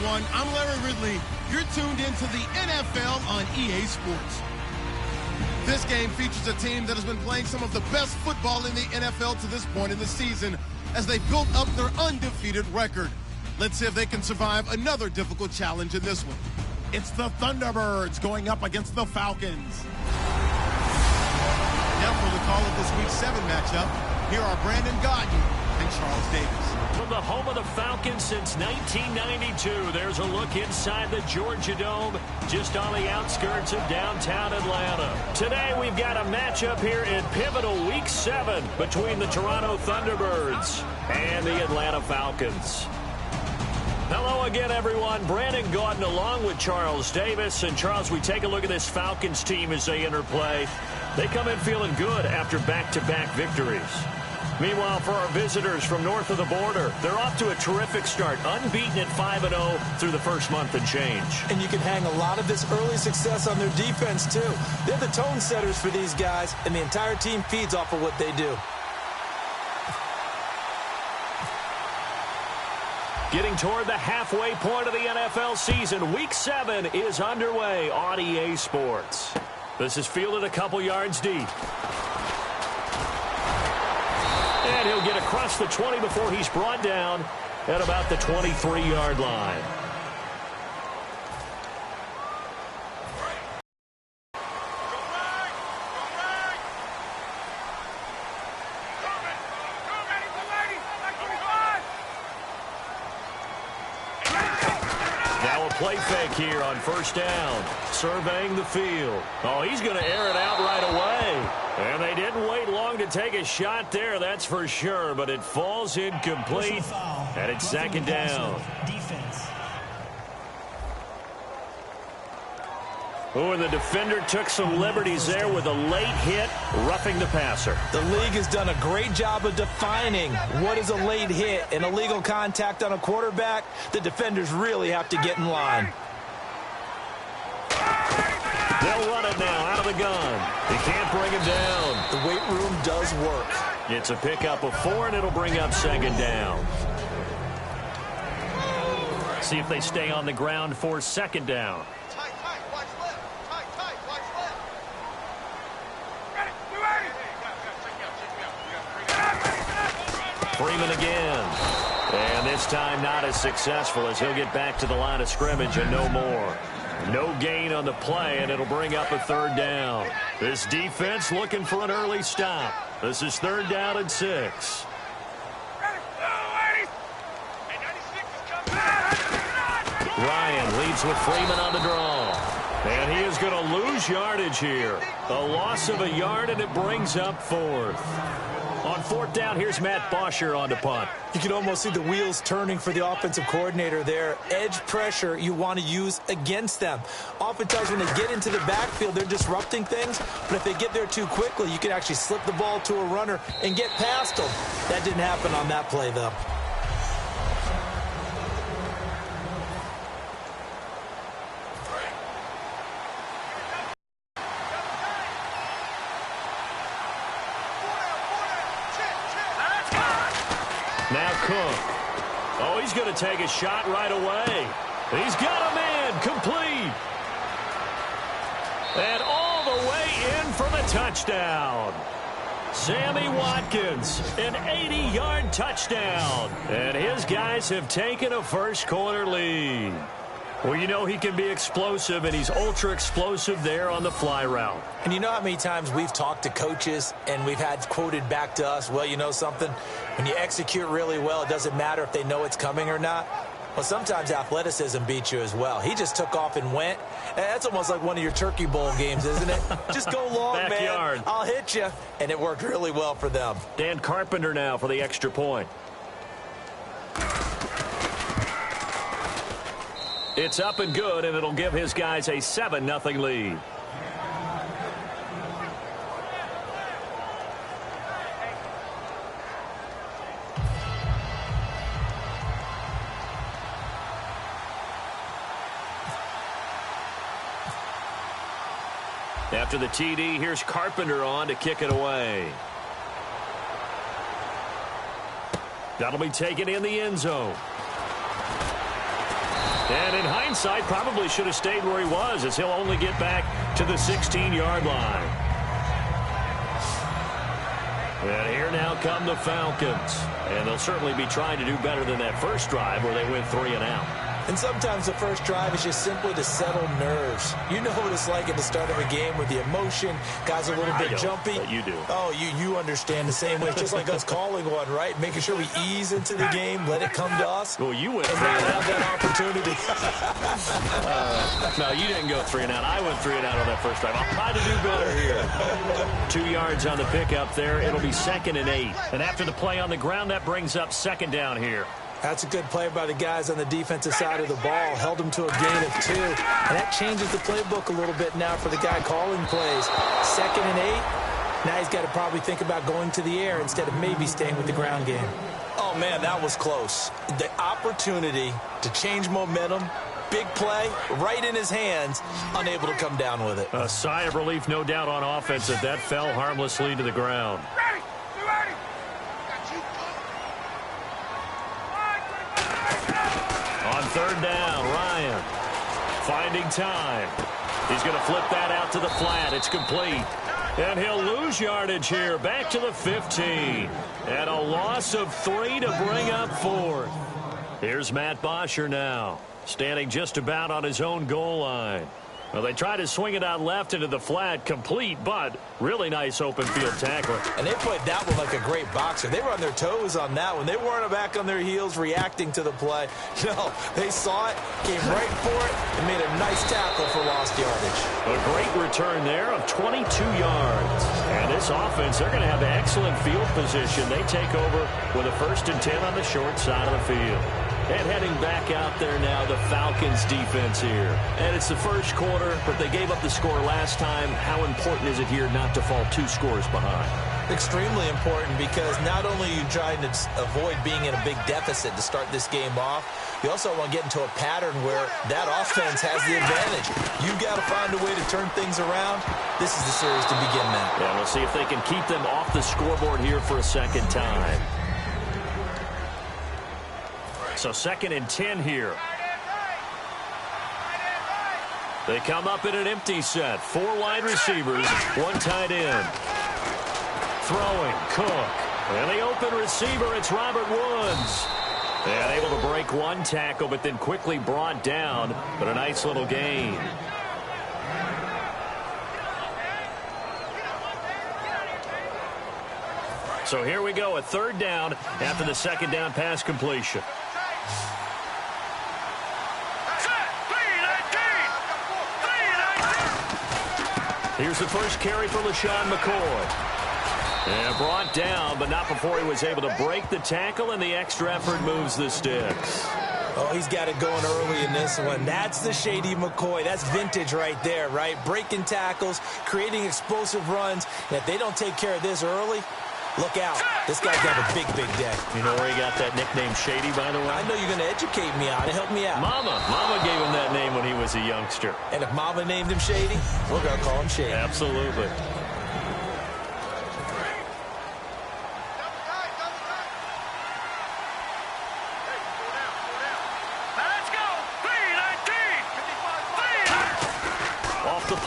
everyone. I'm Larry Ridley. You're tuned into the NFL on EA Sports. This game features a team that has been playing some of the best football in the NFL to this point in the season as they built up their undefeated record. Let's see if they can survive another difficult challenge in this one. It's the Thunderbirds going up against the Falcons. Now for the call of this Week 7 matchup, here are Brandon Gaudin and Charles Davis. From the home of the Falcons since 1992, there's a look inside the Georgia Dome, just on the outskirts of downtown Atlanta. Today, we've got a matchup here in pivotal Week 7 between the Toronto Thunderbirds and the Atlanta Falcons. Hello again, everyone. Brandon Gaudin along with Charles Davis. And, Charles, we take a look at this Falcons team as they interplay. They come in feeling good after back-to-back victories. Meanwhile, for our visitors from north of the border, they're off to a terrific start, unbeaten at 5-0 through the first month and change. And you can hang a lot of this early success on their defense, too. They're the tone setters for these guys, and the entire team feeds off of what they do. Getting toward the halfway point of the NFL season, Week 7 is underway on EA Sports. This is fielded a couple yards deep. And he'll get across the 20 before he's brought down at about the 23-yard line. Now a play fake here on first down. Surveying the field. Oh, he's going to air it out right away. And they didn't wait long to take a shot there, that's for sure. But it falls incomplete, and it's second down. Oh, and the defender took some liberties there with a late hit, roughing the passer. The league has done a great job of defining what is a late hit and illegal contact on a quarterback. The defenders really have to get in line. They'll run it now out of the gun. They can't bring him down. The weight room does work. It's a pickup of 4, and it'll bring up second down. See if they stay on the ground for second down. Freeman again. And this time not as successful as he'll get back to the line of scrimmage and no more. No gain on the play, and it'll bring up a third down. This defense looking for an early stop. This is third down and 6. Ryan leads with Freeman on the draw. And he is going to lose yardage here. A loss of a yard, and it brings up 4th. On 4th down, here's Matt Bosher on the punt. You can almost see the wheels turning for the offensive coordinator there. Edge pressure you want to use against them. Oftentimes when they get into the backfield, they're disrupting things. But if they get there too quickly, you can actually slip the ball to a runner and get past them. That didn't happen on that play, though. Now Cook. Oh, he's going to take a shot right away. He's got a man complete. And all the way in for the touchdown. Sammy Watkins, an 80-yard touchdown. And his guys have taken a first-quarter lead. Well, you know he can be explosive, and he's ultra-explosive there on the fly route. And you know how many times we've talked to coaches and we've had quoted back to us, well, you know something? When you execute really well, it doesn't matter if they know it's coming or not. Well, sometimes athleticism beats you as well. He just took off and went. And that's almost like one of your Turkey Bowl games, isn't it? Just go long, Backyard. man. I'll hit you. And it worked really well for them. Dan Carpenter now for the extra point. It's up and good, and it'll give his guys a 7-0 lead. After the TD, here's Carpenter on to kick it away. That'll be taken in the end zone. And in hindsight, probably should have stayed where he was, as he'll only get back to the 16-yard line. And here now come the Falcons. And they'll certainly be trying to do better than that first drive where they went 3 and out. And sometimes the first drive is just simply to settle nerves. You know what it's like at the start of a game with the emotion. Guys are a little bit jumpy. But you do. Oh, you understand the same way. It's just like us calling one, right? Making sure we ease into the game, let it come to us. Well, you went and 3 and have out. that opportunity. No, you didn't go 3 and out. I went 3 and out on that first drive. I'll try to do better here. 2 yards on the pickup there. It'll be 2nd and 8. And after the play on the ground, that brings up 2nd down here. That's a good play by the guys on the defensive side of the ball. Held them to a gain of 2. And that changes the playbook a little bit now for the guy calling plays. 2nd and 8. Now he's got to probably think about going to the air instead of maybe staying with the ground game. Oh, man, that was close. The opportunity to change momentum, big play, right in his hands, unable to come down with it. A sigh of relief, no doubt, on offense as that fell harmlessly to the ground. On 3rd down, Ryan finding time. He's going to flip that out to the flat. It's complete. And he'll lose yardage here. Back to the 15. And a loss of 3 to bring up 4th. Here's Matt Bosher now, standing just about on his own goal line. Well, they try to swing it out left into the flat, complete, but really nice open field tackler. And they played that one like a great boxer. They were on their toes on that one. They weren't back on their heels reacting to the play. No, they saw it, came right for it, and made a nice tackle for lost yardage. A great return there of 22 yards. And this offense, they're going to have excellent field position. They take over with a 1st and 10 on the short side of the field. And heading back out there now, the Falcons defense here. And it's the first quarter, but they gave up the score last time. How important is it here not to fall 2 scores behind? Extremely important, because not only are you trying to avoid being in a big deficit to start this game off, you also want to get into a pattern where that offense has the advantage. You've got to find a way to turn things around. This is the series to begin that. Yeah, we'll see if they can keep them off the scoreboard here for a second time. So 2nd and 10 here. They come up in an empty set. 4 wide receivers, 1 tight end. Throwing, Cook. And the open receiver, it's Robert Woods. And able to break 1 tackle, but then quickly brought down. But a nice little gain. So here we go, a 3rd down after the 2nd down pass completion. Here's the first carry for LaShawn McCoy. And brought down, but not before he was able to break the tackle, and the extra effort moves the sticks. Oh, he's got it going early in this one. That's the shady McCoy. That's vintage right there, right? Breaking tackles, creating explosive runs. And if they don't take care of this early, look out. This guy's got a big, big day. You know where he got that nickname Shady, by the way? I know you're going to educate me on it. Help me out. Mama gave him that name when he was a youngster. And if Mama named him Shady, we're going to call him Shady. Absolutely.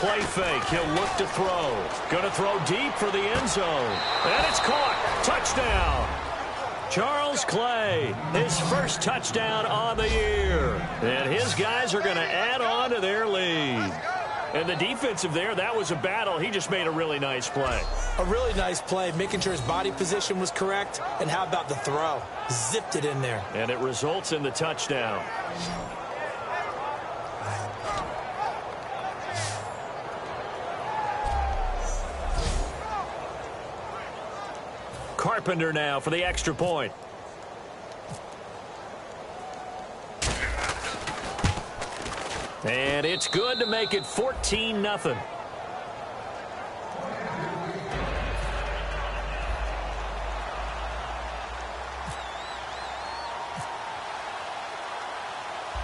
Play fake. He'll look to throw. Going to throw deep for the end zone. And it's caught. Touchdown. Charles Clay, his first touchdown on the year. And his guys are going to add on to their lead. And the defensive there, that was a battle. He just made a really nice play. A really nice play, making sure his body position was correct. And how about the throw? Zipped it in there. And it results in the touchdown. Carpenter now for the extra point. And it's good to make it 14-0.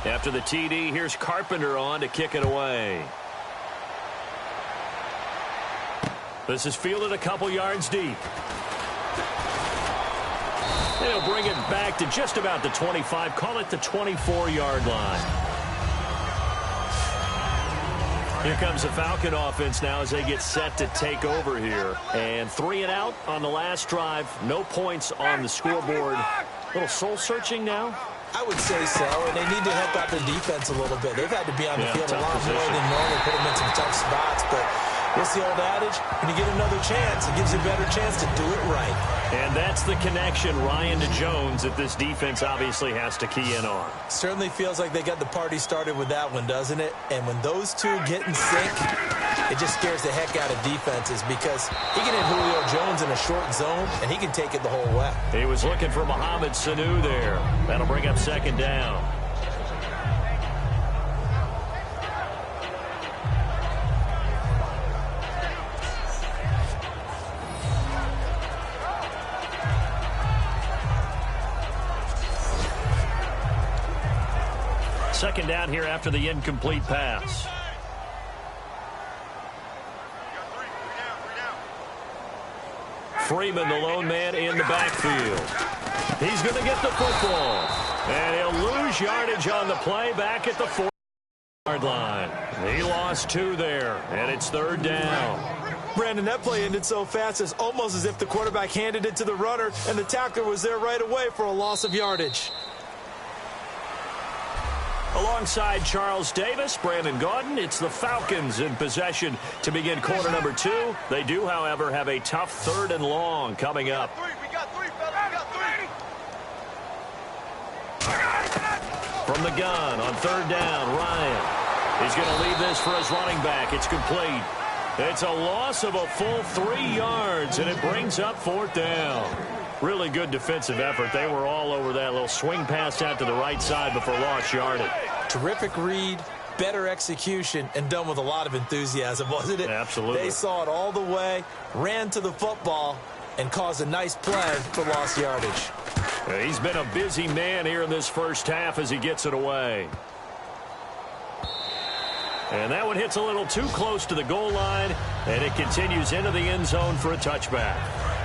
After the TD, here's Carpenter on to kick it away. This is fielded a couple yards deep. They'll bring it back to just about the 25, call it the 24-yard line. Here comes the Falcon offense now as they get set to take over here. And 3 and out on the last drive. No points on the scoreboard. A little soul-searching now? I would say so, and they need to help out their defense a little bit. They've had to be on the field a lot more than normal, put them in some tough spots. But what's the old adage? When you get another chance, it gives you a better chance to do it right. And that's the connection, Ryan to Jones, that this defense obviously has to key in on. Certainly feels like they got the party started with that one, doesn't it? And when those two get in sync, it just scares the heck out of defenses because he can hit Julio Jones in a short zone, and he can take it the whole way. He was looking for Mohamed Sanu there. That'll bring up second down. Second down here after the incomplete pass. Freeman, the lone man in the backfield. He's going to get the football. And he'll lose yardage on the play back at the 4-yard line. He lost 2 there, and it's third down. Brandon, that play ended so fast, it's almost as if the quarterback handed it to the runner, and the tackler was there right away for a loss of yardage. Alongside Charles Davis, Brandon Gaudin, it's the Falcons in possession to begin quarter number 2. They do, however, have a tough 3rd and long coming up. We got three, fellas. We got 3. From the gun on 3rd down, Ryan. He's going to leave this for his running back. It's complete. It's a loss of a full 3 yards, and it brings up 4th down. Really good defensive effort. They were all over that little swing pass out to the right side before lost yardage. Terrific read, better execution, and done with a lot of enthusiasm, wasn't it? Absolutely. They saw it all the way, ran to the football, and caused a nice play for lost yardage. He's been a busy man here in this first half as he gets it away. And that one hits a little too close to the goal line, and it continues into the end zone for a touchback.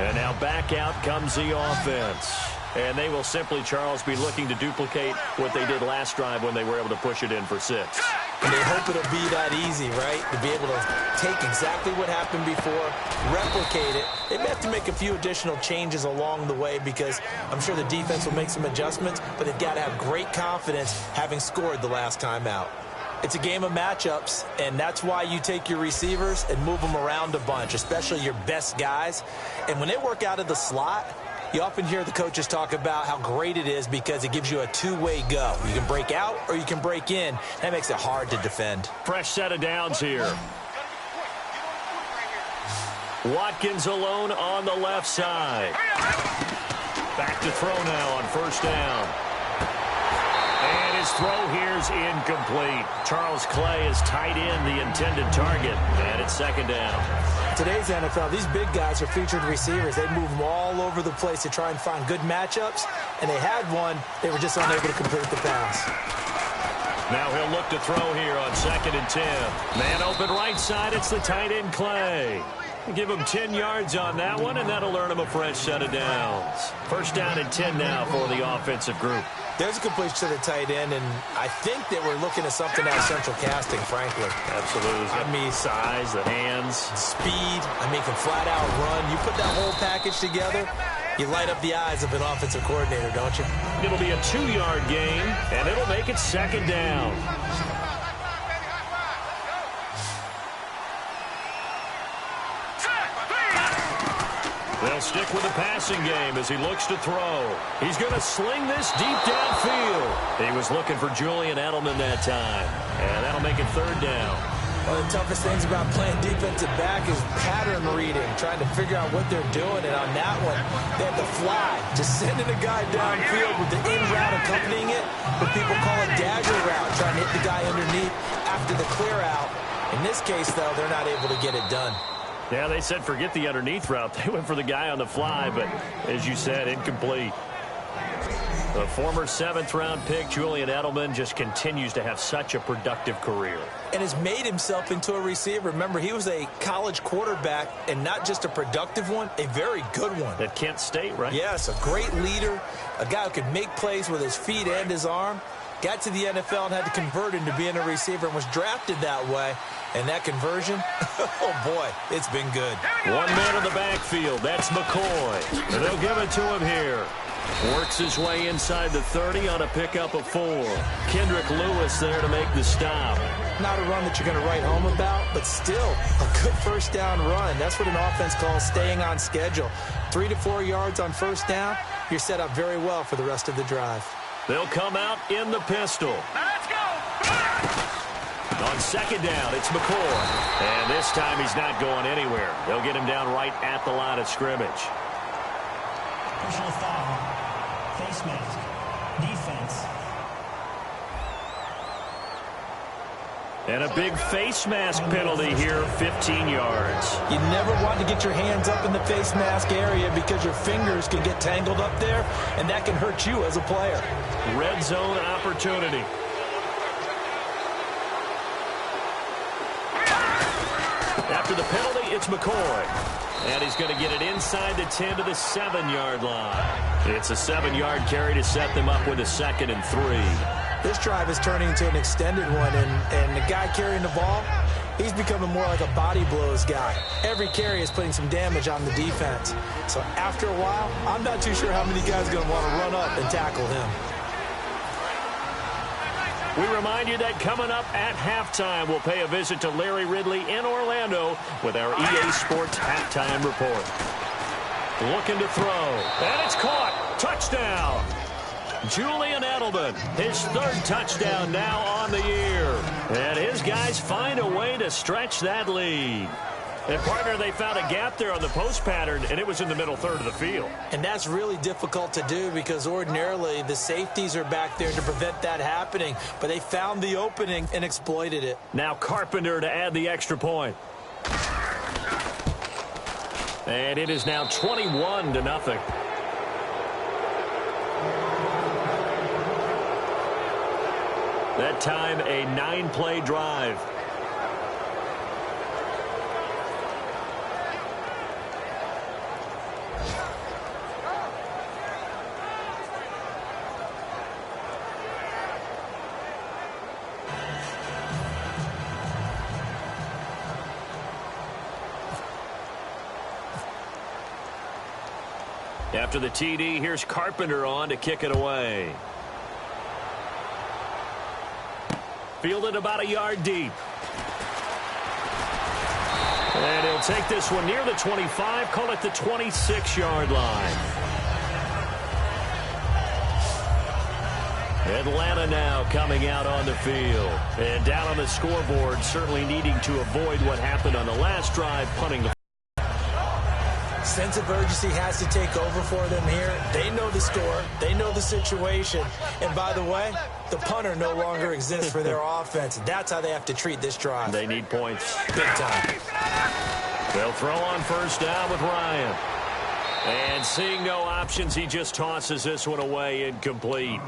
And now back out comes the offense. And they will simply, Charles, be looking to duplicate what they did last drive when they were able to push it in for 6. And they hope it'll be that easy, right? To be able to take exactly what happened before, replicate it. They may have to make a few additional changes along the way because I'm sure the defense will make some adjustments, but they've got to have great confidence having scored the last time out. It's a game of matchups, and that's why you take your receivers and move them around a bunch, especially your best guys. And when they work out of the slot, you often hear the coaches talk about how great it is because it gives you a two-way go. You can break out or you can break in. That makes it hard to defend. Fresh set of downs here. Watkins alone on the left side. Back to throw now on 1st down. And his throw here's incomplete. Charles Clay is tight in the intended target, and it's 2nd down. Today's NFL, these big guys are featured receivers. They move them all over the place to try and find good matchups, and they had one. They were just unable to complete the pass. Now he'll look to throw here on 2nd and 10. Man open right side, it's the tight end Clay. Give him 10 yards on that one, and that'll earn him a fresh set of downs. 1st down and 10 now for the offensive group. There's a completion to the tight end, and I think that we're looking at something out of central casting, frankly. Absolutely. I mean, size, the hands. Speed. I mean, can flat-out run. You put that whole package together, you light up the eyes of an offensive coordinator, don't you? It'll be a 2-yard gain, and it'll make it 2nd down. They'll stick with the passing game as he looks to throw. He's going to sling this deep downfield. He was looking for Julian Edelman that time, and that'll make it 3rd down. One of the toughest things about playing defensive back is pattern reading, trying to figure out what they're doing. And on that one, they had to fly, just sending a guy downfield with the in route accompanying it, what people call a dagger route, trying to hit the guy underneath after the clear out. In this case, though, they're not able to get it done. Yeah, they said forget the underneath route. They went for the guy on the fly, but as you said, incomplete. The former 7th-round pick, Julian Edelman, just continues to have such a productive career. And has made himself into a receiver. Remember, he was a college quarterback, and not just a productive one, a very good one. At Kent State, right? Yes, a great leader, a guy who can make plays with his feet and his arm. got to the NFL and had to convert into being a receiver and was drafted that way. And that conversion, oh, boy, it's been good. One man in the backfield. That's McCoy. And they'll give it to him here. Works his way inside the 30 on a pickup of 4. Kendrick Lewis there to make the stop. Not a run that you're going to write home about, but still a good first down run. That's what an offense calls staying on schedule. 3 to 4 yards on first down, you're set up very well for the rest of the drive. They'll come out in the pistol. Let's go! On second down, it's McCoy. And this time he's not going anywhere. They'll get him down right at the line of scrimmage. Personal foul. Face mask. Defense. And a big face mask penalty here, 15 yards. You never want to get your hands up in the face mask area because your fingers can get tangled up there, and that can hurt you as a player. Red zone opportunity. After the penalty, it's McCoy. And he's going to get it inside the 10 to the 7-yard line. It's a 7-yard carry to set them up with a 2nd and 3. This drive is turning into an extended one, and the guy carrying the ball, he's becoming more like a body blows guy. Every carry is putting some damage on the defense. So after a while, I'm not too sure how many guys are going to want to run up and tackle him. We remind you that coming up at halftime, we'll pay a visit to Larry Ridley in Orlando with our EA Sports Halftime Report. Looking to throw, and it's caught. Touchdown. Julian Edelman, his 3rd touchdown now on the year. And his guys find a way to stretch that lead. And, partner, they found a gap there on the post pattern, and it was in the middle third of the field. And that's really difficult to do because ordinarily the safeties are back there to prevent that happening. But they found the opening and exploited it. Now Carpenter to add the extra point. And it is now 21-0. That time, a 9-play drive. After the TD, here's Carpenter on to kick it away. Fielded about a yard deep. And he'll take this one near the 25, call it the 26-yard line. Atlanta now coming out on the field. And down on the scoreboard, certainly needing to avoid what happened on the last drive, punting the Sense of urgency has to take over for them here. They know the score. They know the situation. And by the way, the punter no longer exists for their offense. That's how they have to treat this drive. They need points. Big time. They'll throw on first down with Ryan. And seeing no options, he just tosses this one away, incomplete.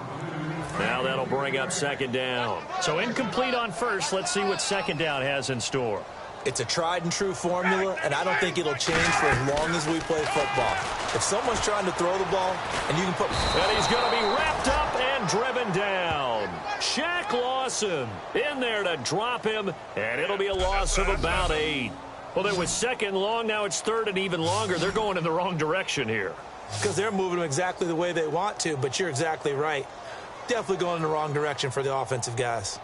Now that'll bring up 2nd down. So incomplete on first. Let's see what 2nd down has in store. It's a tried-and-true formula, and I don't think it'll change for as long as we play football. If someone's trying to throw the ball, and you can put... And he's going to be wrapped up and driven down. Shaq Lawson in there to drop him, and it'll be a loss of about 8. Well, it was 2nd long, now it's 3rd and even longer. They're going in the wrong direction here. Because they're moving them exactly the way they want to, but you're exactly right. Definitely going in the wrong direction for the offensive guys.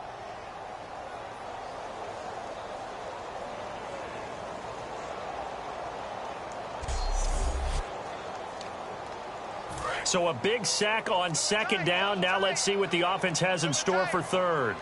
So a big sack on 2nd down. Now let's see what the offense has in store for 3rd.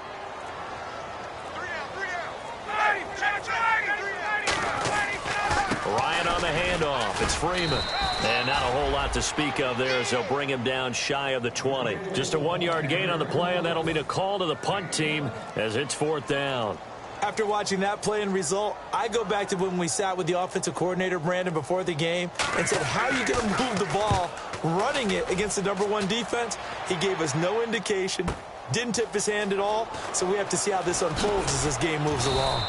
Ryan on the handoff. It's Freeman. And not a whole lot to speak of there as they'll bring him down shy of the 20. Just a 1-yard gain on the play, and that'll mean a call to the punt team as it's 4th down. After watching that play and result, I go back to when we sat with the offensive coordinator, Brandon, before the game and said, how are you going to move the ball running it against the #1 defense? He gave us no indication, didn't tip his hand at all, so we have to see how this unfolds as this game moves along.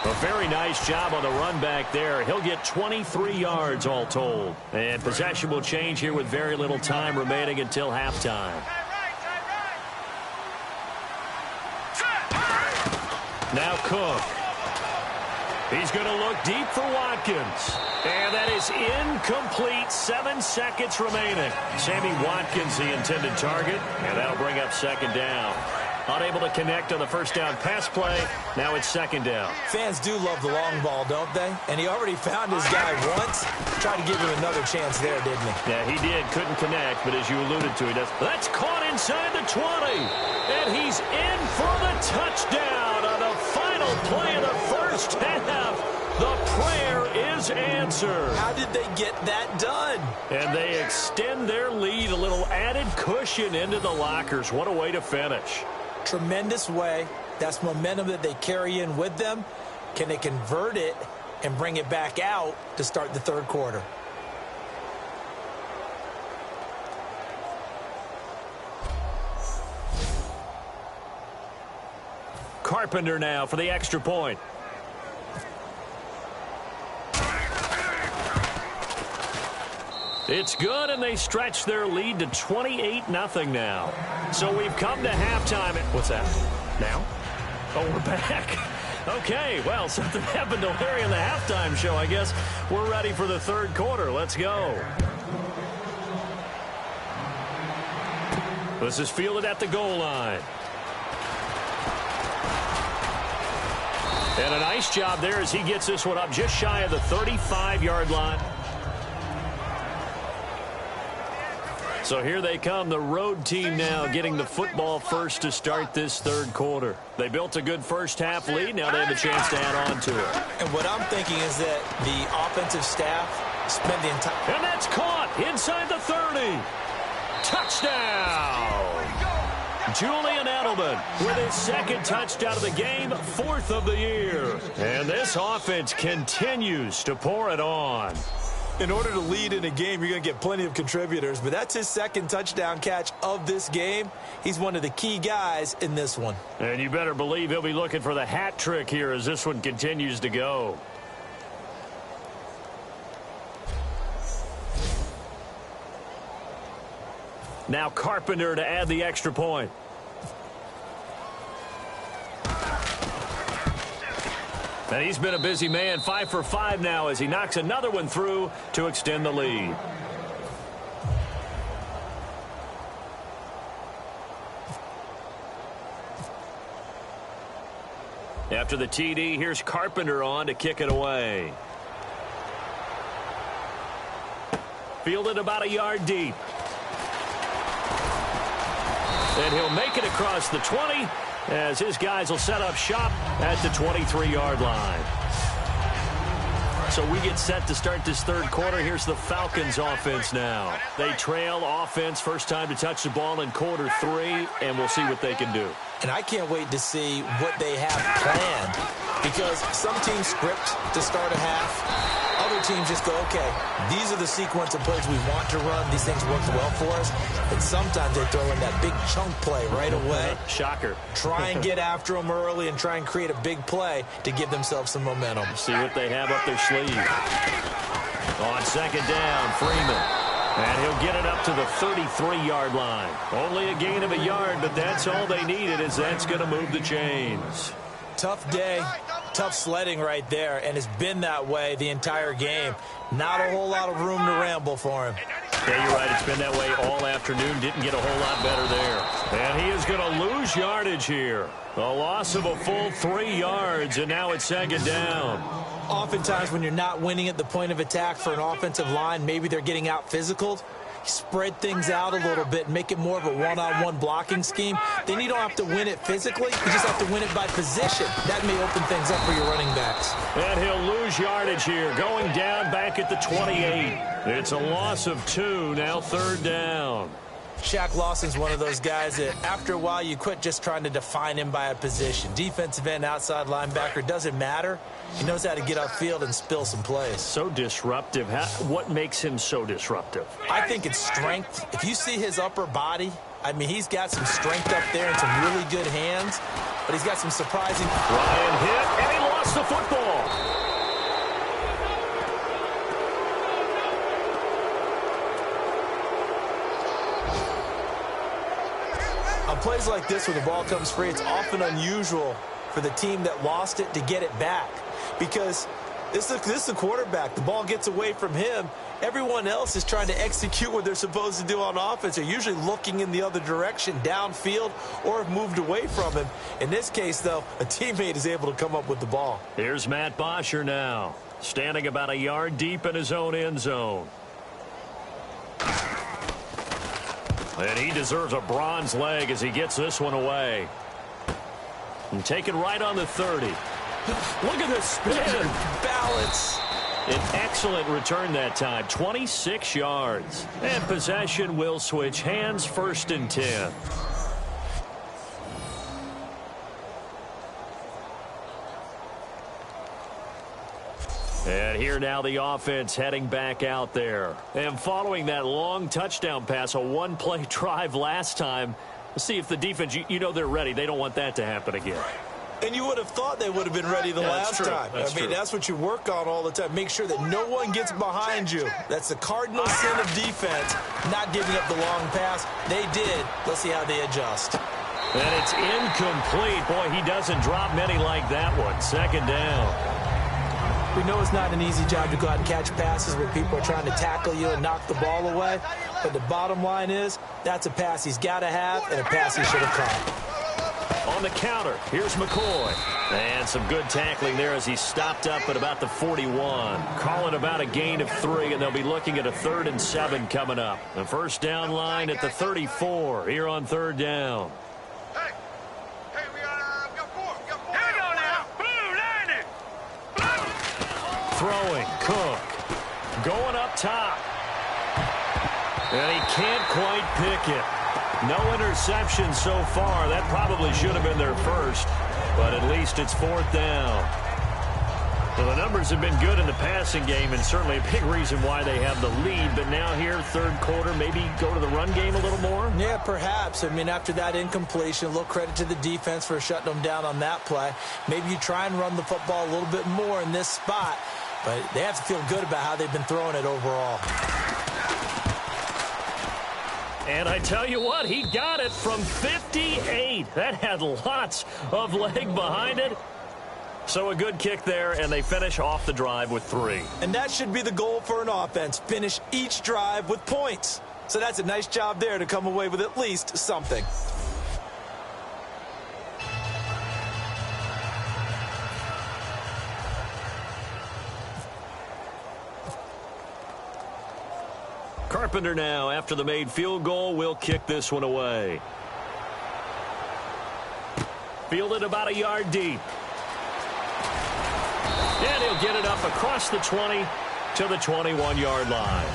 A very nice job on the run back there. He'll get 23 yards all told. And possession will change here with very little time remaining until halftime. Now Cook. He's going to look deep for Watkins. And that is incomplete. 7 seconds remaining. Sammy Watkins, the intended target. And that'll bring up second down. Unable to connect on the first down pass play. Now it's second down. Fans do love the long ball, don't they? And he already found his guy once. Tried to give him another chance there, didn't he? Yeah, he did. Couldn't connect, but as you alluded to, he does. That's caught inside the 20. And he's in for the touchdown on the final play of the first half. The prayer is answered. How did they get that done? And they extend their lead, a little added cushion into the lockers. What a way to finish. Tremendous way. That's momentum that they carry in with them. Can they convert it and bring it back out to start the third quarter? Carpenter now for the extra point. It's good, and they stretch their lead to 28-0 now. So we've come to halftime. What's that? Now? Oh, we're back. Okay, well, something happened to Larry in the halftime show. I guess we're ready for the third quarter. Let's go. This is fielded at the goal line. And a nice job there as he gets this one up just shy of the 35-yard line. So here they come, the road team now getting the football first to start this third quarter. They built a good first-half lead. Now they have a chance to add on to it. And what I'm thinking is that the offensive staff spent the entire... And that's caught inside the 30. Touchdown! Julian Edelman with his second touchdown of the game, 4th of the year. And this offense continues to pour it on. In order to lead in a game, you're going to get plenty of contributors, but that's his second touchdown catch of this game. He's one of the key guys in this one. And you better believe he'll be looking for the hat trick here as this one continues to go. Now Carpenter to add the extra point. And he's been a busy man, 5 for 5 now as he knocks another one through to extend the lead. After the TD, here's Carpenter on to kick it away. Fielded about a yard deep. And he'll make it across the 20 as his guys will set up shop at the 23-yard line. So we get set to start this third quarter. Here's the Falcons offense now. They trail offense, first time to touch the ball in quarter 3, and we'll see what they can do. And I can't wait to see what they have planned, because some teams script to start a half. Other teams just go, okay, these are the sequence of plays we want to run. These things work well for us. And sometimes they throw in that big chunk play right away. Shocker. Try and get after them early and try and create a big play to give themselves some momentum. See what they have up their sleeve. On second down, Freeman. And he'll get it up to the 33-yard line. Only a gain of a yard, but that's all they needed, as that's going to move the chains. Tough day, tough sledding right there, and it's been that way the entire game. Not a whole lot of room to ramble for him. Yeah, you're right. It's been that way all afternoon. Didn't get a whole lot better there. And he is going to lose yardage here. A loss of a full 3 yards, and now it's second down. Oftentimes when you're not winning at the point of attack for an offensive line, maybe they're getting out physical. Spread things out a little bit, make it more of a one-on-one blocking scheme. Then you don't have to win it physically. You just have to win it by position. That may open things up for your running backs. And he'll lose yardage here, going down back at the 28. It's a loss of 2, now third down. Shaq Lawson's one of those guys that after a while you quit just trying to define him by a position. Defensive end, outside linebacker, doesn't matter. He knows how to get upfield and spill some plays. So disruptive. What makes him so disruptive? I think it's strength. If you see his upper body, I mean, he's got some strength up there and some really good hands, but he's got some surprising... Ryan hit, and he lost the football. On plays like this where the ball comes free, it's often unusual for the team that lost it to get it back. Because this is a quarterback. The ball gets away from him. Everyone else is trying to execute what they're supposed to do on offense. They're usually looking in the other direction, downfield, or have moved away from him. In this case, though, a teammate is able to come up with the ball. Here's Matt Bosher now, standing about a yard deep in his own end zone. And he deserves a bronze leg as he gets this one away. And taken right on the 30. Look at this spin. Balance. An excellent return that time, 26 yards. And possession will switch hands, 1st and 10. And here now the offense heading back out there. And following that long touchdown pass, a one-play drive last time, let's see if the defense, you know they're ready. They don't want that to happen again. And you would have thought they would have been ready the last time. That's what you work on all the time. Make sure that no one gets behind you. That's the cardinal sin of defense, not giving up the long pass. They did. Let's see how they adjust. And it's incomplete. Boy, he doesn't drop many like that one. 2nd down. We know it's not an easy job to go out and catch passes where people are trying to tackle you and knock the ball away. But the bottom line is, that's a pass he's got to have and a pass he should have caught. On the counter, here's McCoy. And some good tackling there as he stopped up at about the 41. Calling about a gain of 3, and they'll be looking at a 3rd and 7 coming up. The 1st down line at the 34 here on 3rd down. Hey, we got 4. Here we go now. Blue, line it. Throwing, Cook. Going up top. And he can't quite pick it. No interception so far. That probably should have been their first, but at least it's 4th down. Well, the numbers have been good in the passing game, and certainly a big reason why they have the lead. But now here, 3rd quarter, maybe go to the run game a little more? Yeah, perhaps. I mean, after that incompletion, a little credit to the defense for shutting them down on that play. Maybe you try and run the football a little bit more in this spot, but they have to feel good about how they've been throwing it overall. And I tell you what, he got it from 58. That had lots of leg behind it. So a good kick there, and they finish off the drive with 3. And that should be the goal for an offense, finish each drive with points. So that's a nice job there to come away with at least something. Carpenter now, after the made field goal, will kick this one away. Fielded about a yard deep. And he'll get it up across the 20 to the 21-yard line.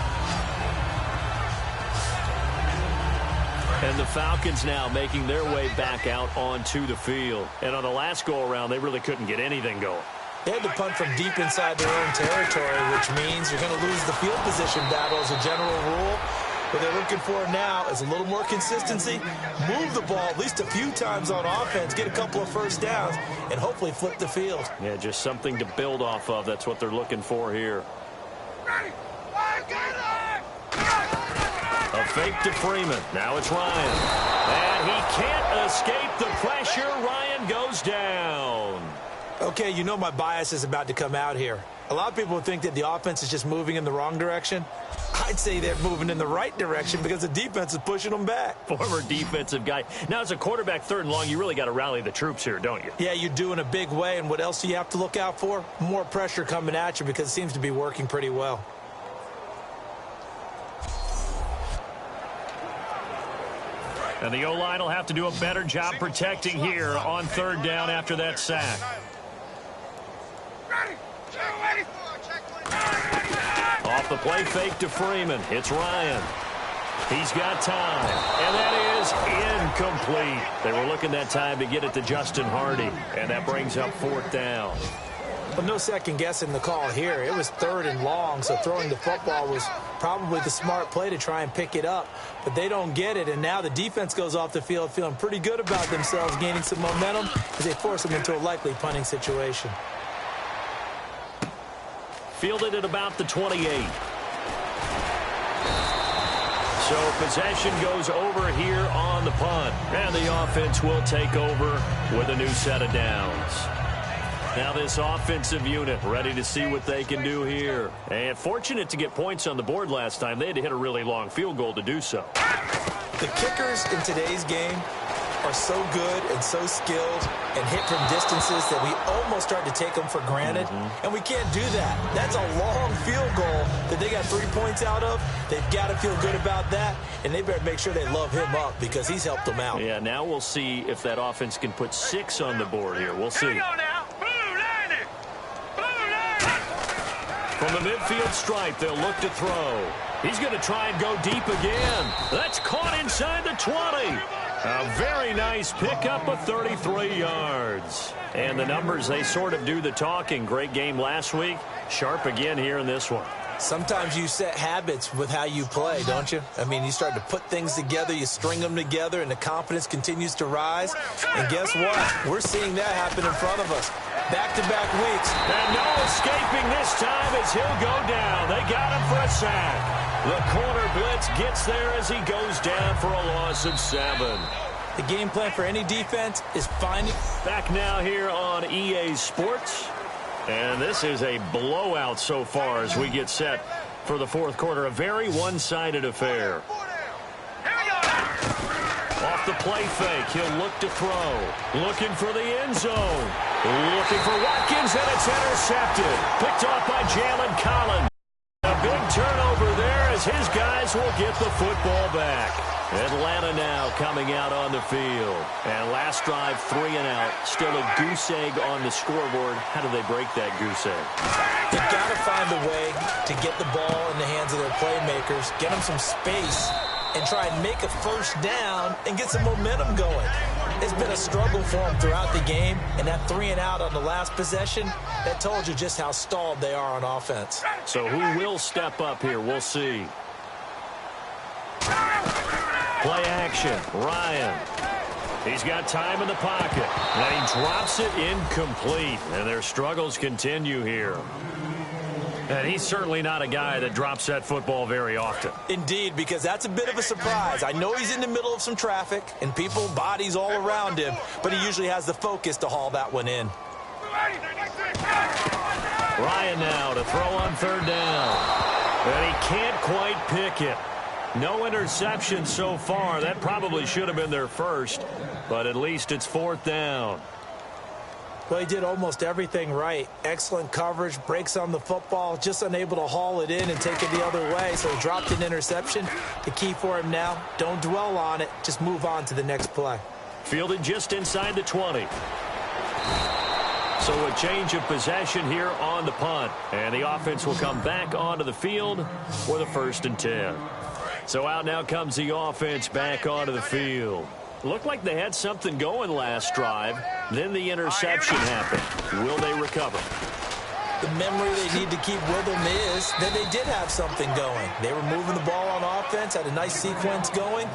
And the Falcons now making their way back out onto the field. And on the last go-around, they really couldn't get anything going. They had to punt from deep inside their own territory, which means you're going to lose the field position battle as a general rule. What they're looking for now is a little more consistency, move the ball at least a few times on offense, get a couple of 1st downs, and hopefully flip the field. Yeah, just something to build off of. That's what they're looking for here. A fake to Freeman. Now it's Ryan. And he can't escape the pressure. Ryan goes down. Okay, you know my bias is about to come out here. A lot of people would think that the offense is just moving in the wrong direction. I'd say they're moving in the right direction because the defense is pushing them back. Former defensive guy. Now, as a quarterback 3rd and long, you really got to rally the troops here, don't you? Yeah, you do in a big way. And what else do you have to look out for? More pressure coming at you because it seems to be working pretty well. And the O-line will have to do a better job protecting here on 3rd down after that sack. Off the play fake to Freeman. It's Ryan. He's got time. And that is incomplete. They were looking that time to get it to Justin Hardy. And that brings up 4th down. Well, no second guessing the call here. It was 3rd and long, so throwing the football was probably the smart play to try and pick it up. But they don't get it, and now the defense goes off the field feeling pretty good about themselves, gaining some momentum as they force them into a likely punting situation. Fielded at about the 28. So possession goes over here on the punt. And the offense will take over with a new set of downs. Now this offensive unit ready to see what they can do here. And fortunate to get points on the board last time. They had to hit a really long field goal to do so. The kickers in today's game are so good and so skilled and hit from distances that we almost start to take them for granted. And we can't do that. That's a long field goal that they got 3 points out of. They've got to feel good about that, and they better make sure they love him up because he's helped them out. Yeah, now we'll see if that offense can put 6 on the board here. We'll see. From the midfield stripe, they'll look to throw. He's going to try and go deep again. That's caught inside the 20. A very nice pickup of 33 yards. And the numbers, they sort of do the talking. Great game last week. Sharp again here in this one. Sometimes you set habits with how you play, don't you? I mean, you start to put things together, you string them together, and the confidence continues to rise. And guess what? We're seeing that happen in front of us. Back-to-back weeks. And no escaping this time as he'll go down. They got him for a sack. The corner blitz gets there as he goes down for a loss of 7. The game plan for any defense is finding. Back now here on EA Sports. And this is a blowout so far as we get set for the fourth quarter. A very one-sided affair. Off the play fake, he'll look to throw. Looking for the end zone. Looking for Watkins, and it's intercepted. Picked off by Jalen Collins. A big turnover there as his guys will get the football back. Atlanta now coming out on the field. And last drive, 3 and out. Still a goose egg on the scoreboard. How do they break that goose egg? They've got to find a way to get the ball in the hands of their playmakers, get them some space, and try and make a first down and get some momentum going. It's been a struggle for them throughout the game, and that 3 and out on the last possession, that told you just how stalled they are on offense. So who will step up here? We'll see. Play action. Ryan. He's got time in the pocket. And he drops it incomplete. And their struggles continue here. And he's certainly not a guy that drops that football very often. Indeed, because that's a bit of a surprise. I know he's in the middle of some traffic and people, bodies all around him, but he usually has the focus to haul that one in. Ryan now to throw on 3rd down. And he can't quite pick it. No interception so far. That probably should have been their first, but at least it's 4th down. Well, he did almost everything right. Excellent coverage, breaks on the football, just unable to haul it in and take it the other way, so he dropped an interception. The key for him now, don't dwell on it, just move on to the next play. Fielded just inside the 20. So a change of possession here on the punt, and the offense will come back onto the field for the 1st and 10. So out now comes the offense back onto the field. Looked like they had something going last drive. Then the interception happened. Will they recover? The memory they need to keep with them is that they did have something going. They were moving the ball on offense, had a nice sequence going.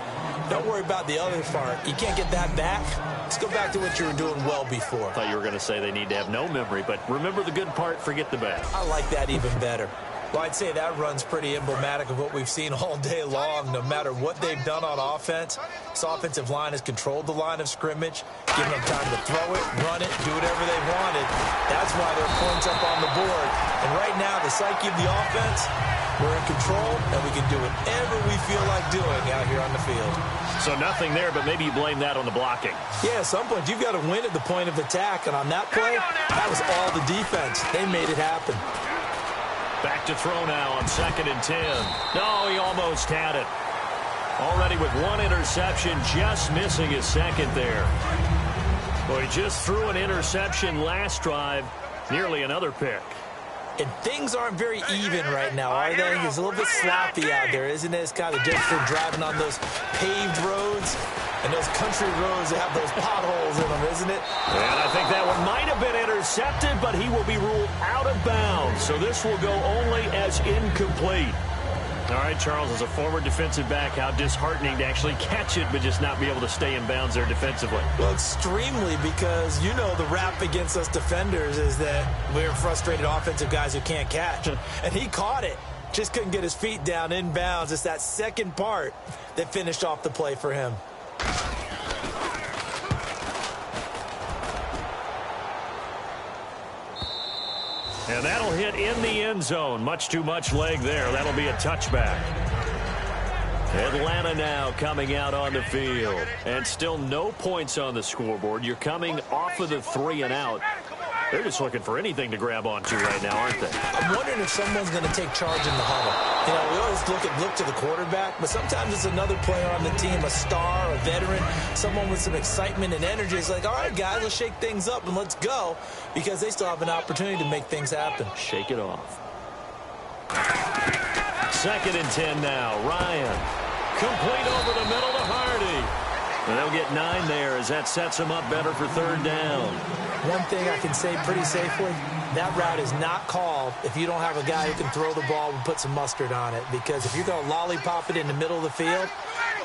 Don't worry about the other part. You can't get that back. Let's go back to what you were doing well before. I thought you were going to say they need to have no memory, but remember the good part, forget the bad. I like that even better. Well, I'd say that run's pretty emblematic of what we've seen all day long. No matter what they've done on offense, this offensive line has controlled the line of scrimmage, given them time to throw it, run it, do whatever they wanted. That's why there are points up on the board. And right now, the psyche of the offense, we're in control, and we can do whatever we feel like doing out here on the field. So nothing there, but maybe you blame that on the blocking. Yeah, at some point, you've got to win at the point of attack. And on that play, that was all the defense. They made it happen. Back to throw now on 2nd and 10. No, he almost had it. Already with 1 interception, just missing his 2nd there. Well, he just threw an interception last drive, nearly another pick. And things aren't very even right now, are they? It's a little bit sloppy out there, isn't it? It's kind of different driving on those paved roads and those country roads that have those potholes in them, isn't it? And I think that one might have been intercepted, but he will be ruled out of bounds. So this will go only as incomplete. All right, Charles, as a former defensive back, how disheartening to actually catch it but just not be able to stay in bounds there defensively. Well, extremely, because you know the rap against us defenders is that we're frustrated offensive guys who can't catch. And he caught it. Just couldn't get his feet down inbounds. It's that second part that finished off the play for him. And that'll hit in the end zone. Much too much leg there. That'll be a touchback. Atlanta now coming out on the field. And still no points on the scoreboard. You're coming off of the 3 and out. They're just looking for anything to grab onto right now, aren't they? I'm wondering if someone's going to take charge in the huddle. You know, we always look to the quarterback, but sometimes it's another player on the team, a star, a veteran, someone with some excitement and energy. It's like, all right, guys, let's shake things up and let's go, because they still have an opportunity to make things happen. Shake it off. 2nd and 10 now. Ryan. Complete over the middle to Hardy. And they'll get 9 there as that sets them up better for 3rd down. One thing I can say pretty safely, that route is not called if you don't have a guy who can throw the ball and put some mustard on it. Because if you're going to lollipop it in the middle of the field,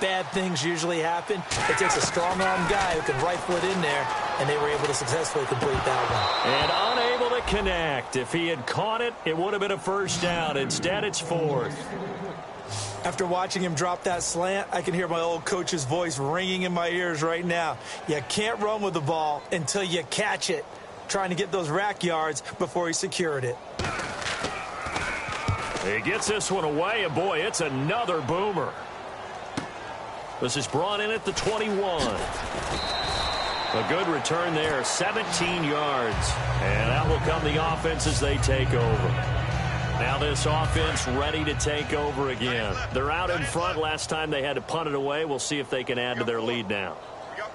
bad things usually happen. It takes a strong-arm guy who can rifle it in there, and they were able to successfully complete that one. And unable to connect. If he had caught it, it would have been a 1st down. Instead, it's 4th. After watching him drop that slant, I can hear my old coach's voice ringing in my ears right now. You can't run with the ball until you catch it, trying to get those rack yards before he secured it. He gets this one away, and boy, it's another boomer. This is brought in at the 21. A good return there, 17 yards. And that will come the offense as they take over. Now this offense ready to take over again. They're out in front. Last time they had to punt it away. We'll see if they can add to their lead now.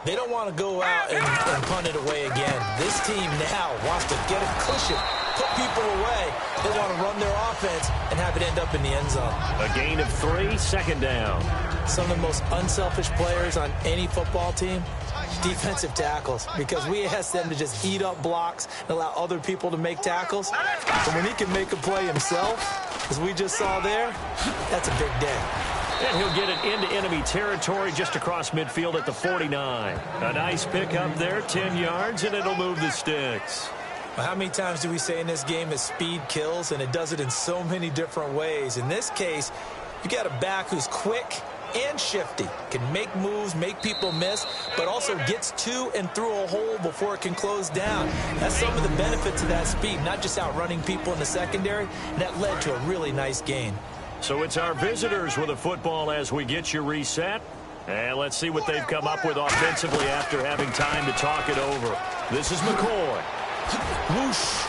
They don't want to go out and punt it away again. This team now wants to get a cushion, put people away. They want to run their offense and have it end up in the end zone. A gain of 3, 2nd down. Some of the most unselfish players on any football team, defensive tackles, because we ask them to just eat up blocks and allow other people to make tackles. And when he can make a play himself, as we just saw there, that's a big day. And he'll get it into enemy territory just across midfield at the 49. A nice pickup there, 10 yards, and it'll move the sticks. Well, how many times do we say in this game that speed kills, and it does it in so many different ways? In this case, you got a back who's quick and shifty, can make moves, make people miss, but also gets to and through a hole before it can close down. That's some of the benefits of that speed, not just outrunning people in the secondary, and that led to a really nice gain. So it's our visitors with a football as we get you reset. And let's see what they've come up with offensively after having time to talk it over. This is McCoy. Whoosh.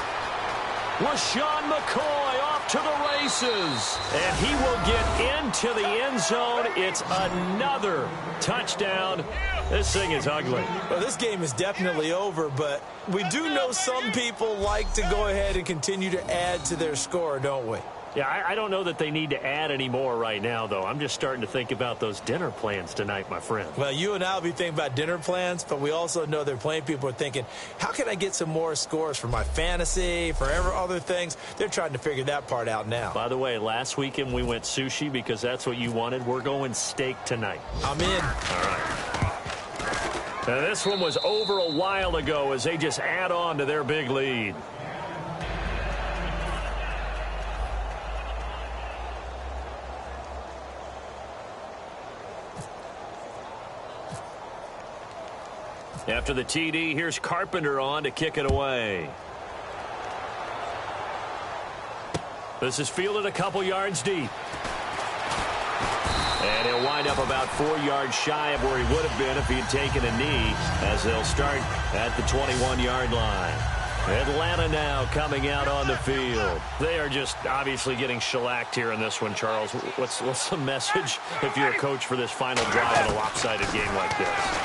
LaShawn McCoy off to the races. And he will get into the end zone. It's another touchdown. This thing is ugly. Well, this game is definitely over, but we do know some people like to go ahead and continue to add to their score, don't we? Yeah, I don't know that they need to add any more right now, though. I'm just starting to think about those dinner plans tonight, my friend. Well, you and I will be thinking about dinner plans, but we also know there are plenty of people are thinking, how can I get some more scores for my fantasy, for other things? They're trying to figure that part out now. By the way, last weekend we went sushi because that's what you wanted. We're going steak tonight. I'm in. All right. Now, this one was over a while ago as they just add on to their big lead. After the TD, here's Carpenter on to kick it away. This is fielded a couple yards deep. And he'll wind up about 4 yards shy of where he would have been if he had taken a knee, as they'll start at the 21-yard line. Atlanta now coming out on the field. They are just obviously getting shellacked here in this one, Charles. What's the message if you're a coach for this final drive in a lopsided game like this?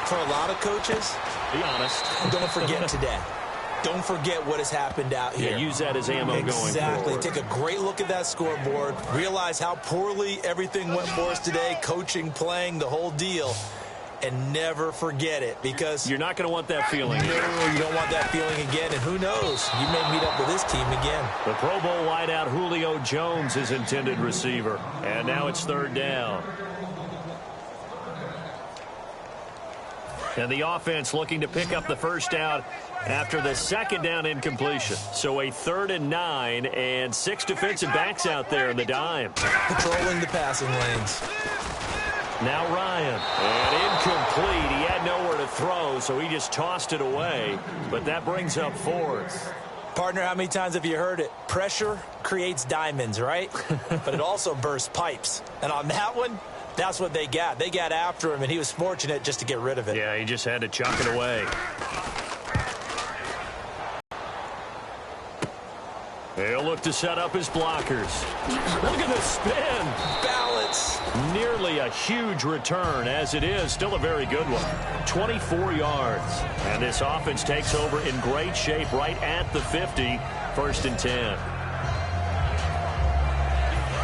For a lot of coaches, be honest, don't forget today. Don't forget what has happened out here. Yeah, use that as ammo going forward. Exactly. Take a great look at that scoreboard. Realize how poorly everything went for us today. Coaching, playing, the whole deal. And never forget it, because you're not going to want that feeling. No, you don't want that feeling again. And who knows? You may meet up with this team again. The Pro Bowl wideout Julio Jones is intended receiver. And now it's 3rd down. And the offense looking to pick up the first down after the second down incompletion. So a 3rd and 9 and 6 defensive backs out there in the dime. Patrolling the passing lanes. Now Ryan. And incomplete. He had nowhere to throw, so he just tossed it away. But that brings up 4th. Partner, how many times have you heard it? Pressure creates diamonds, right? But it also bursts pipes. And on that one, that's what they got. They got after him, and he was fortunate just to get rid of it. Yeah, he just had to chuck it away. He'll look to set up his blockers. Look at the spin. Balance. Nearly a huge return, as it is. Still a very good one. 24 yards. And this offense takes over in great shape right at the 50. 1st and 10.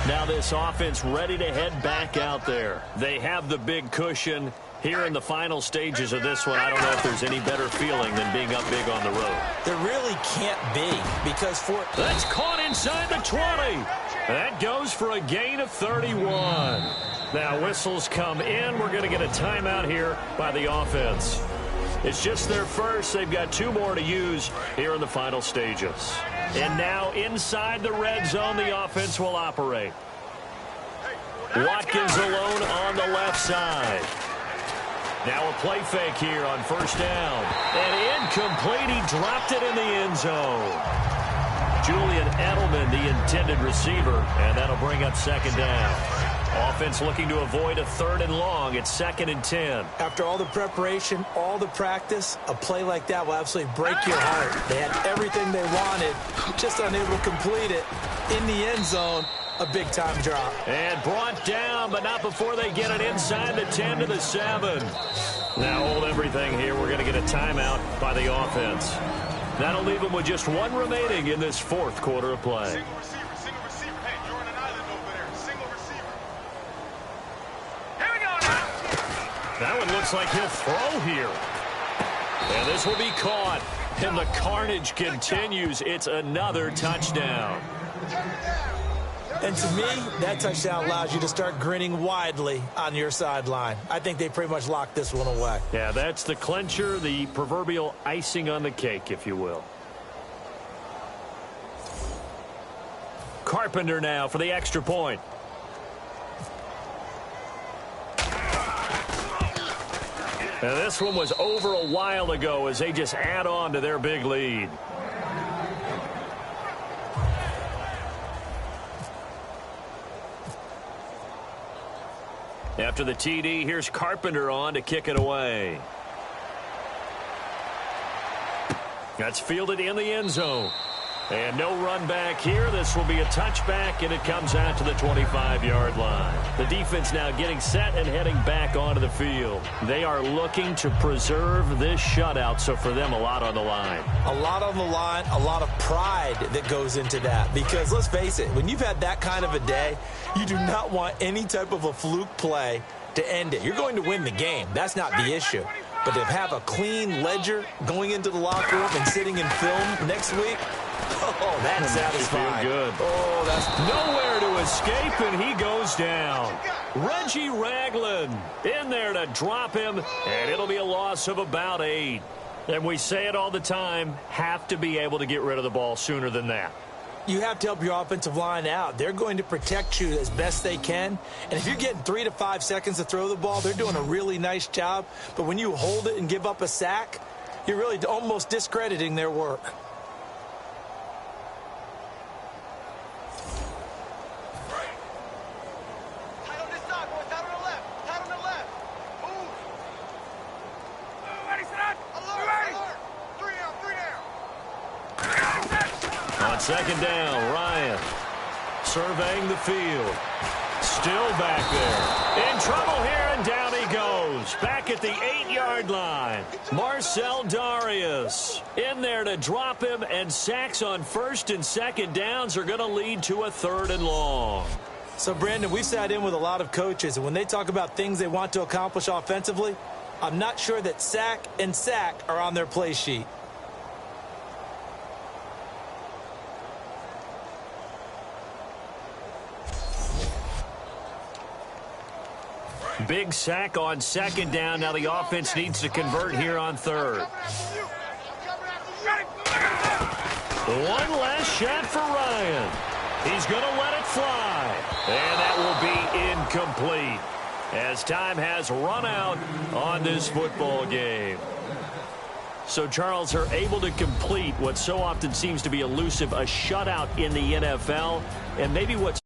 Now this offense ready to head back out there. They have the big cushion. Here in the final stages of this one, I don't know if there's any better feeling than being up big on the road. There really can't be, because that's caught inside the 20. That goes for a gain of 31. Now whistles come in. We're going to get a timeout here by the offense. It's just their first. They've got 2 more to use here in the final stages. And now inside the red zone, the offense will operate. Watkins alone on the left side. Now a play fake here on 1st down. And incomplete. He dropped it in the end zone. Julian Edelman, the intended receiver, and that'll bring up 2nd down. Offense looking to avoid a 3rd and long. It's 2nd and 10. After all the preparation, all the practice, a play like that will absolutely break your heart. They had everything they wanted, just unable to complete it. In the end zone, a big-time drop. And brought down, but not before they get it inside the 10 to the 7. Now hold everything here. We're going to get a timeout by the offense. That'll leave them with just 1 remaining in this 4th quarter of play. Single receiver. Hey, you're on an island over there. Single receiver. Here we go now. That one looks like he'll throw here. And this will be caught. And the carnage continues. It's another touchdown. And to me, that touchdown allows you to start grinning widely on your sideline. I think they pretty much locked this one away. Yeah, that's the clincher, the proverbial icing on the cake, if you will. Carpenter now for the extra point. And this one was over a while ago as they just add on to their big lead. After the TD, here's Carpenter on to kick it away. That's fielded in the end zone. And no run back here. This will be a touchback, and it comes out to the 25-yard line. The defense now getting set and heading back onto the field. They are looking to preserve this shutout, so for them, a lot on the line. A lot on the line, a lot of pride that goes into that. Because let's face it, when you've had that kind of a day, you do not want any type of a fluke play to end it. You're going to win the game. That's not the issue. But to have a clean ledger going into the locker room and sitting in film next week, oh, that's satisfying. Good. Oh, that's nowhere to escape, and he goes down. Reggie Ragland in there to drop him, and it'll be a loss of about 8. And we say it all the time, have to be able to get rid of the ball sooner than that. You have to help your offensive line out. They're going to protect you as best they can. And if you're getting 3 to 5 seconds to throw the ball, they're doing a really nice job. But when you hold it and give up a sack, you're really almost discrediting their work. Tight on this side, boys. Tight on the left. Tight on the left. Move. Ready, set up. Alert. 3 down. On 2nd down, Ryan surveying the field. Still back there. In trouble here, and down he goes. Back at the 8-yard line. Marcel Darius in there to drop him, and sacks on 1st and 2nd downs are going to lead to a 3rd and long. So, Brandon, we've sat in with a lot of coaches, and when they talk about things they want to accomplish offensively, I'm not sure that sack and sack are on their play sheet. Big sack on second down. Now the offense needs to convert here on third. One last shot for Ryan. He's going to let it fly. And that will be incomplete as time has run out on this football game. So, Charles, are able to complete what so often seems to be elusive, a shutout in the NFL, and maybe what's